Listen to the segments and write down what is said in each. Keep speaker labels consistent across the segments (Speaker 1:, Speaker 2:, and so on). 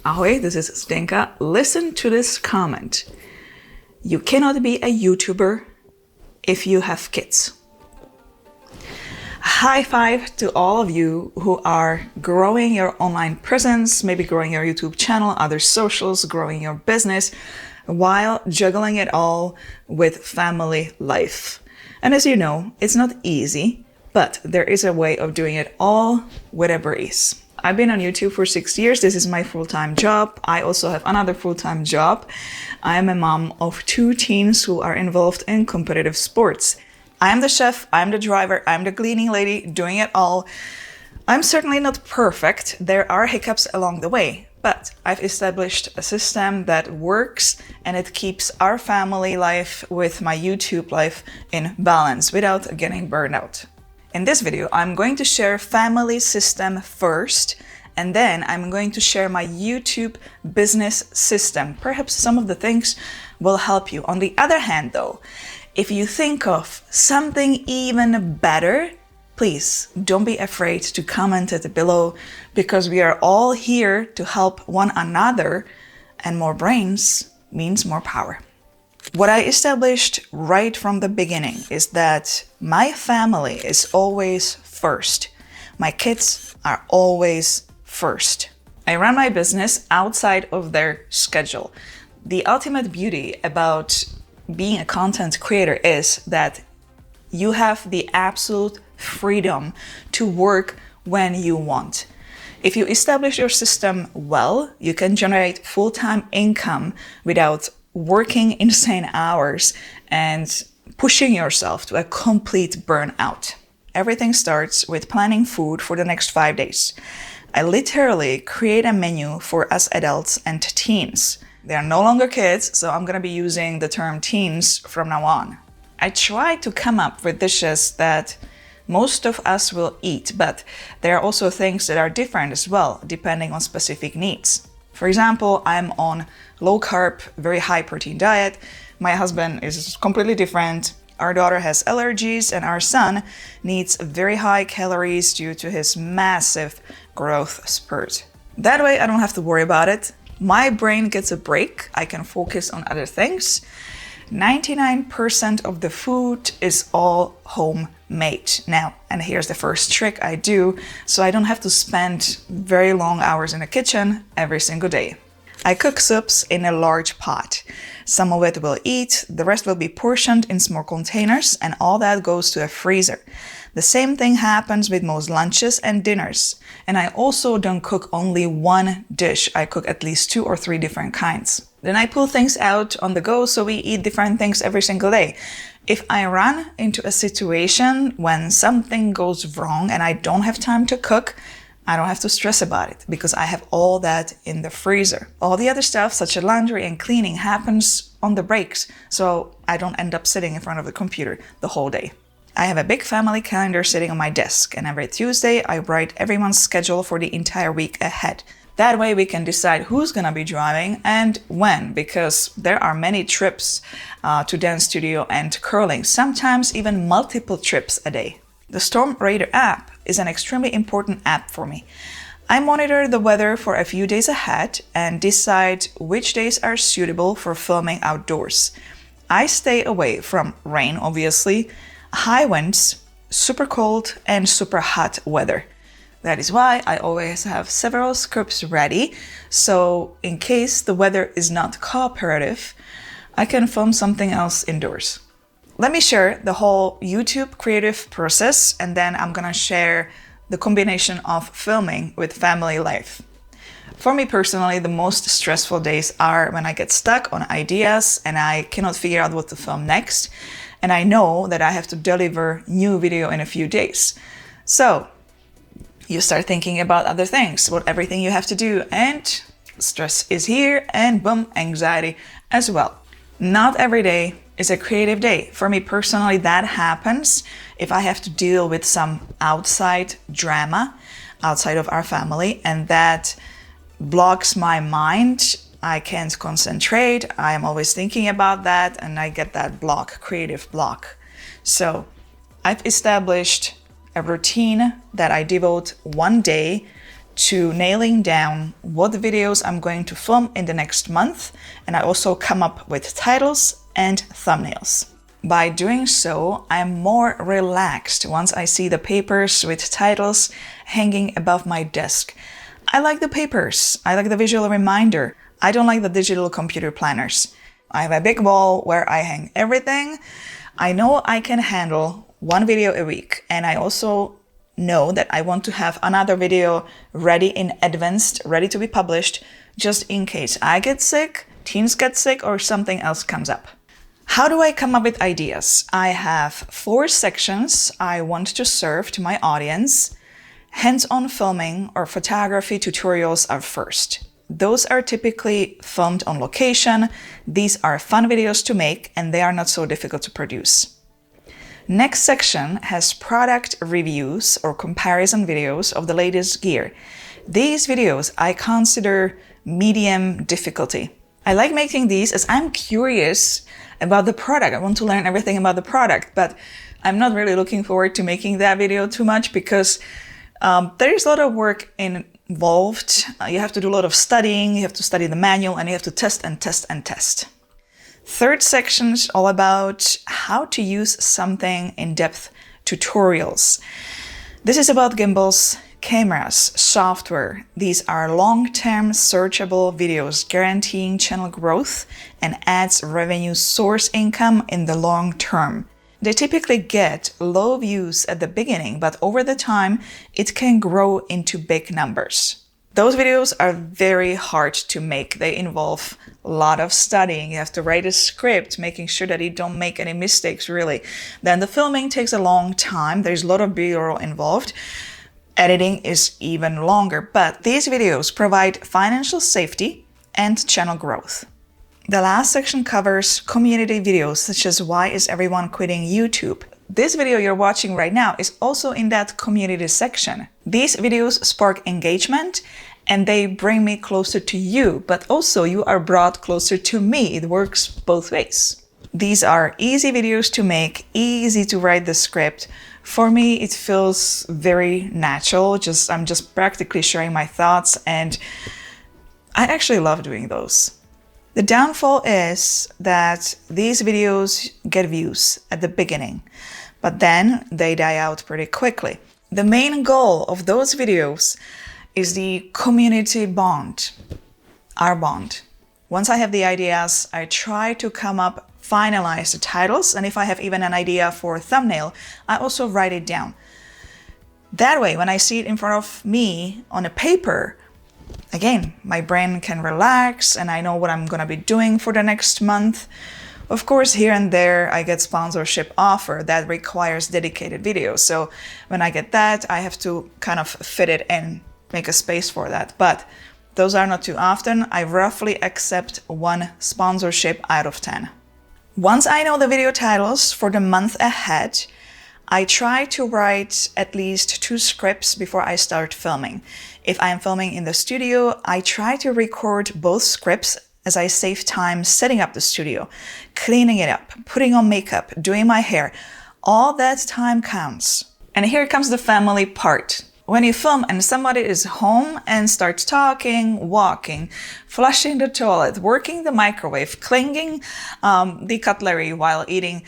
Speaker 1: Ahoy, this is Zdenka. Listen to this comment. You cannot be a YouTuber if you have kids. High five to all of you who are growing your online presence, maybe growing your YouTube channel, other socials, growing your business, while juggling it all with family life. And as you know, it's not easy, but there is a way of doing it all with a breeze. I've been on YouTube for 6 years. This is my full-time job. I also have another full-time job. I am a mom of 2 teens who are involved in competitive sports. I'm the chef, I'm the driver, I'm the cleaning lady, doing it all. I'm certainly not perfect. There are hiccups along the way, but I've established a system that works and it keeps our family life with my YouTube life in balance without getting burnout. In this video, I'm going to share family system first, and then I'm going to share my YouTube business system. Perhaps some of the things will help you. On the other hand though, if you think of something even better, please don't be afraid to comment it below, because we are all here to help one another, and more brains means more power. What I established right from the beginning is that my family is always first. My kids are always first. I run my business outside of their schedule. The ultimate beauty about being a content creator is that you have the absolute freedom to work when you want. If you establish your system well, you can generate full-time income without working insane hours and pushing yourself to a complete burnout. Everything starts with planning food for the next 5 days. I literally create a menu for us adults and teens. They are no longer kids, so I'm gonna be using the term teens from now on. I try to come up with dishes that most of us will eat, but there are also things that are different as well, depending on specific needs. For example, I'm on low carb, very high protein diet. My husband is completely different. Our daughter has allergies, and our son needs very high calories due to his massive growth spurt. That way, I don't have to worry about it. My brain gets a break. I can focus on other things. 99% of the food is all homemade. Now, and here's the first trick I do, so I don't have to spend very long hours in the kitchen every single day. I cook soups in a large pot. Some of it we'll eat, the rest will be portioned in small containers, and all that goes to a freezer. The same thing happens with most lunches and dinners. And I also don't cook only one dish. I cook at least 2 or 3 different kinds. Then I pull things out on the go, so we eat different things every single day. If I run into a situation when something goes wrong and I don't have time to cook, I don't have to stress about it because I have all that in the freezer. All the other stuff, such as laundry and cleaning, happens on the breaks, so I don't end up sitting in front of the computer the whole day. I have a big family calendar sitting on my desk, and every Tuesday I write everyone's schedule for the entire week ahead. That way we can decide who's gonna be driving and when, because there are many trips to dance studio and curling, sometimes even multiple trips a day. The Storm Radar app is an extremely important app for me. I monitor the weather for a few days ahead and decide which days are suitable for filming outdoors. I stay away from rain, obviously, high winds, super cold, and super hot weather. That is why I always have several scripts ready, so in case the weather is not cooperative, I can film something else indoors. Let me share the whole YouTube creative process, and then I'm gonna share the combination of filming with family life. For me personally, the most stressful days are when I get stuck on ideas and I cannot figure out what to film next, and I know that I have to deliver new video in a few days. So you start thinking about other things, about everything you have to do, and stress is here, and boom, anxiety as well. Not every day is a creative day. For me personally, that happens if I have to deal with some outside drama outside of our family, and that blocks my mind. I can't concentrate. I am always thinking about that, and I get that block, creative block. So I've established a routine that I devote one day to nailing down what videos I'm going to film in the next month, and I also come up with titles and thumbnails. By doing so, I'm more relaxed once I see the papers with titles hanging above my desk. I like the papers. I like the visual reminder. I don't like the digital computer planners. I have a big wall where I hang everything. I know I can handle one video a week, and I also know that I want to have another video ready in advance, ready to be published, just in case I get sick, teens get sick, or something else comes up. How do I come up with ideas? I have 4 sections I want to serve to my audience. Hands-on filming or photography tutorials are first. Those are typically filmed on location. These are fun videos to make, and they are not so difficult to produce. Next section has product reviews or comparison videos of the latest gear. These videos I consider medium difficulty. I like making these as I'm curious about the product. I want to learn everything about the product, but I'm not really looking forward to making that video too much because there is a lot of work involved. You have to do a lot of studying, you have to study the manual, and you have to test and test and test. Third section is all about how to use something in-depth tutorials. This is about gimbals, cameras, software. These are long-term searchable videos guaranteeing channel growth and ads revenue source income in the long term. They typically get low views at the beginning, but over the time, it can grow into big numbers. Those videos are very hard to make. They involve a lot of studying. You have to write a script, making sure that you don't make any mistakes, really. Then the filming takes a long time. There's a lot of B-roll involved. Editing is even longer, but these videos provide financial safety and channel growth. The last section covers community videos, such as why is everyone quitting YouTube? This video you're watching right now is also in that community section. These videos spark engagement and they bring me closer to you, but also you are brought closer to me. It works both ways. These are easy videos to make, easy to write the script. For me, it feels very natural. I'm just practically sharing my thoughts, and I actually love doing those. The downfall is that these videos get views at the beginning, but then they die out pretty quickly. The main goal of those videos is the community bond, our bond. Once I have the ideas, I try to finalize the titles, and if I have even an idea for a thumbnail, I also write it down. That way, when I see it in front of me on a paper, again, my brain can relax and I know what I'm gonna be doing for the next month. Of course, here and there, I get sponsorship offer that requires dedicated videos. So when I get that, I have to kind of fit it in, make a space for that. But those are not too often. I roughly accept 1 sponsorship out of 10. Once I know the video titles for the month ahead, I try to write at least 2 scripts before I start filming. If I'm filming in the studio, I try to record both scripts as I save time setting up the studio, cleaning it up, putting on makeup, doing my hair. All that time counts. And here comes the family part. When you film and somebody is home and starts talking, walking, flushing the toilet, working the microwave, cleaning the cutlery while eating,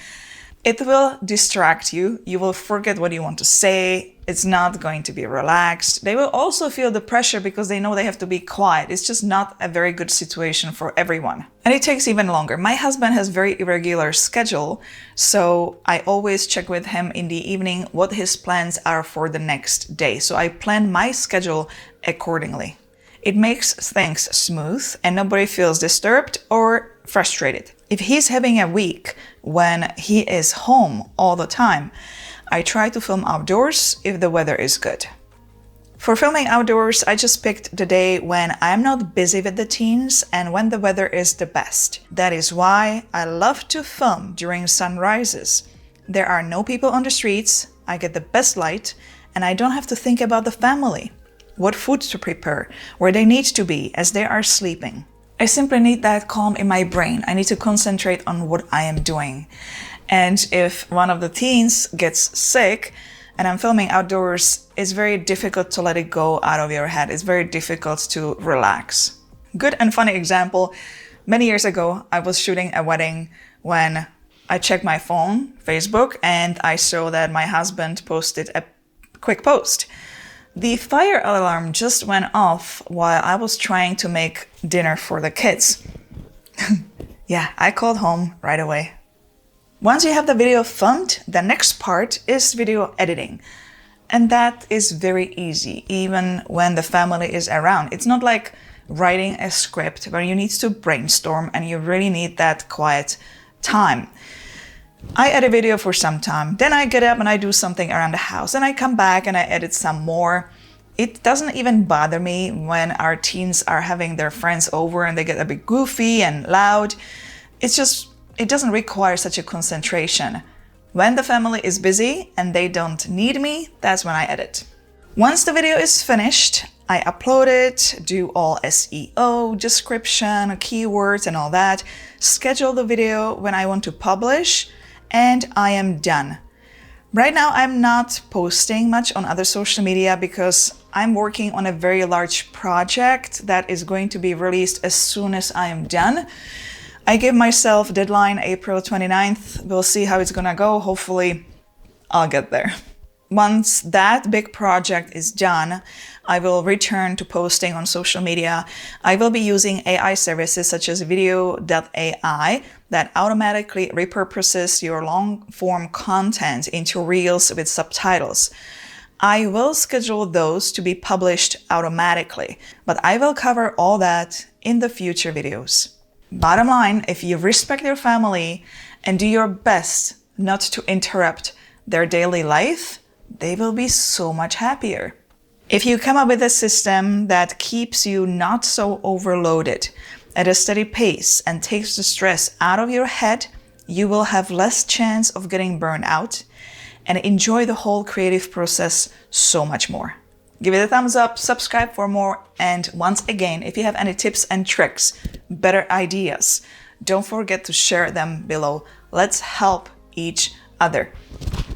Speaker 1: it will distract you. You will forget what you want to say. It's not going to be relaxed. They will also feel the pressure because they know they have to be quiet. It's just not a very good situation for everyone. And it takes even longer. My husband has very irregular schedule, so I always check with him in the evening what his plans are for the next day. So I plan my schedule accordingly. It makes things smooth and nobody feels disturbed or frustrated. If he's having a week when he is home all the time, I try to film outdoors if the weather is good. For filming outdoors, I just picked the day when I'm not busy with the teens and when the weather is the best. That is why I love to film during sunrises. There are no people on the streets, I get the best light, and I don't have to think about the family, what food to prepare, where they need to be as they are sleeping. I simply need that calm in my brain. I need to concentrate on what I am doing. And if one of the teens gets sick, and I'm filming outdoors, it's very difficult to let it go out of your head. It's very difficult to relax. Good and funny example, many years ago, I was shooting a wedding when I checked my phone, Facebook, and I saw that my husband posted a quick post. The fire alarm just went off while I was trying to make dinner for the kids. Yeah, I called home right away. Once you have the video filmed, the next part is video editing. And that is very easy, even when the family is around. It's not like writing a script where you need to brainstorm and you really need that quiet time. I edit video for some time, then I get up and I do something around the house, and I come back and I edit some more. It doesn't even bother me when our teens are having their friends over and they get a bit goofy and loud. It doesn't require such a concentration. When the family is busy and they don't need me, that's when I edit. Once the video is finished, I upload it, do all SEO, description, keywords and all that, schedule the video when I want to publish, and I am done. Right now, I'm not posting much on other social media because I'm working on a very large project that is going to be released as soon as I am done. I gave myself a deadline April 29th. We'll see how it's gonna go. Hopefully, I'll get there. Once that big project is done, I will return to posting on social media. I will be using AI services such as video.ai that automatically repurposes your long-form content into reels with subtitles. I will schedule those to be published automatically, but I will cover all that in the future videos. Bottom line, if you respect your family and do your best not to interrupt their daily life, they will be so much happier. If you come up with a system that keeps you not so overloaded at a steady pace and takes the stress out of your head, you will have less chance of getting burned out and enjoy the whole creative process so much more. Give it a thumbs up, subscribe for more, and once again, if you have any tips and tricks, better ideas, don't forget to share them below. Let's help each other.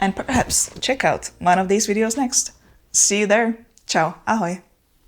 Speaker 1: And perhaps check out one of these videos next. See you there. Ciao. Ahoj.